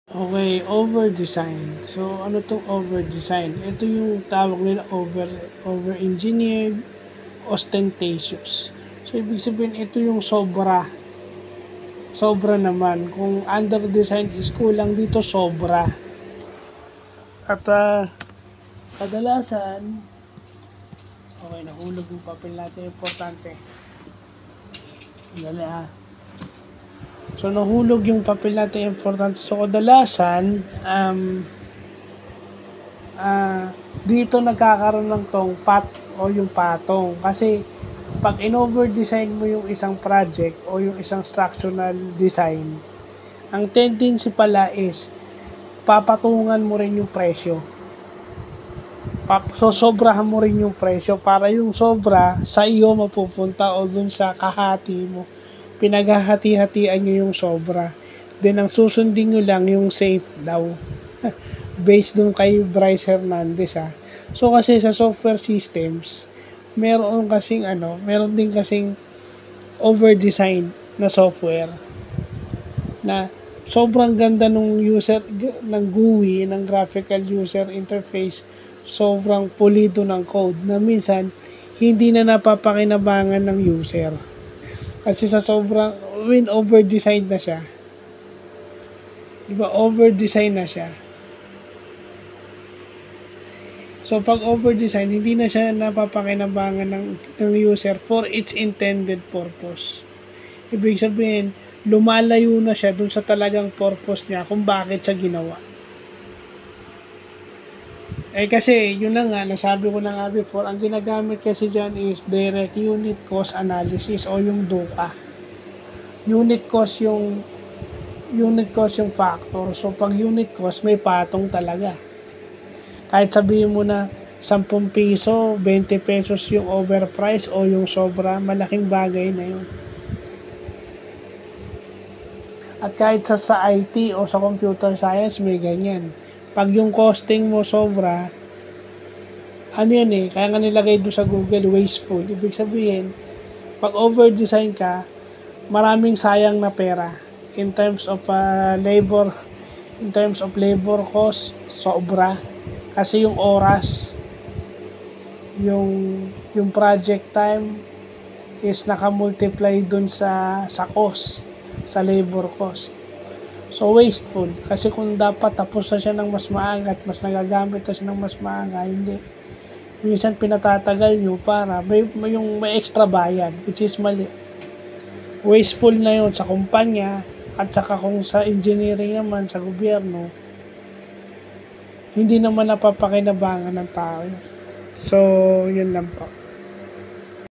Okay, over-design. So, ano 'tong over-design? Ito yung tawag nila over-engineered, ostentatious. So, ibig sabihin ito yung sobra. Sobra naman. Kung under-design is kulang, dito sobra. At kadalasan, okay, nahulog yung papel natin. Importante. Dali ha. So, nahulog yung papel natin. Importante. So, kadalasan, dito nagkakaroon ng tong pat o yung patong. Kasi, pag in-over-design mo yung isang project o yung isang structural design, ang tendency pala is, papatungan mo rin yung presyo. So, sobrahan mo rin yung presyo para yung sobra sa iyo mapupunta o dun sa kahati mo. Pinaghahati-hatian nyo yung sobra. Then, ang susundin nyo lang yung safe daw. Based dun kay Bryce Hernandez ha. So, kasi sa software systems, meron din kasing over-design na software na sobrang ganda ng user, ng GUI, ng graphical user interface, sobrang pulido ng code na minsan hindi na napapakinabangan ng user. Kasi sa sobrang over-design na siya. Diba, over-design na siya. So, pag over-design, hindi na siya napapakinabangan ng user for its intended purpose. Ibig sabihin, lumalayo na siya dun sa talagang purpose niya kung bakit siya ginawa. Kasi, yun na nga, nasabi ko na nga before, ang ginagamit kasi dyan is direct unit cost analysis o yung DUCA. Unit cost yung factor. So, pag unit cost, may patong talaga. Kahit sabihin mo na 10 piso, 20 pesos yung overprice o yung sobra, malaking bagay na yun. At kahit sa IT o sa computer science, may ganyan. Pag yung costing mo sobra, kaya nga nilagay doon sa Google, wasteful. Ibig sabihin, pag over-design ka, maraming sayang na pera. In terms of labor cost, sobra. Kasi yung oras, yung project time is nakamultiply dun sa cost, sa labor cost. So, wasteful. Kasi kung dapat tapos na siya ng mas maaga at mas nagagamit na siya ng mas maaga, hindi. Minsan pinatatagal nyo para may extra bayad, which is mali. Wasteful na yun sa kumpanya at saka kung sa engineering naman, sa gobyerno, hindi naman napapakinabangan ng tao. So, yun lang po.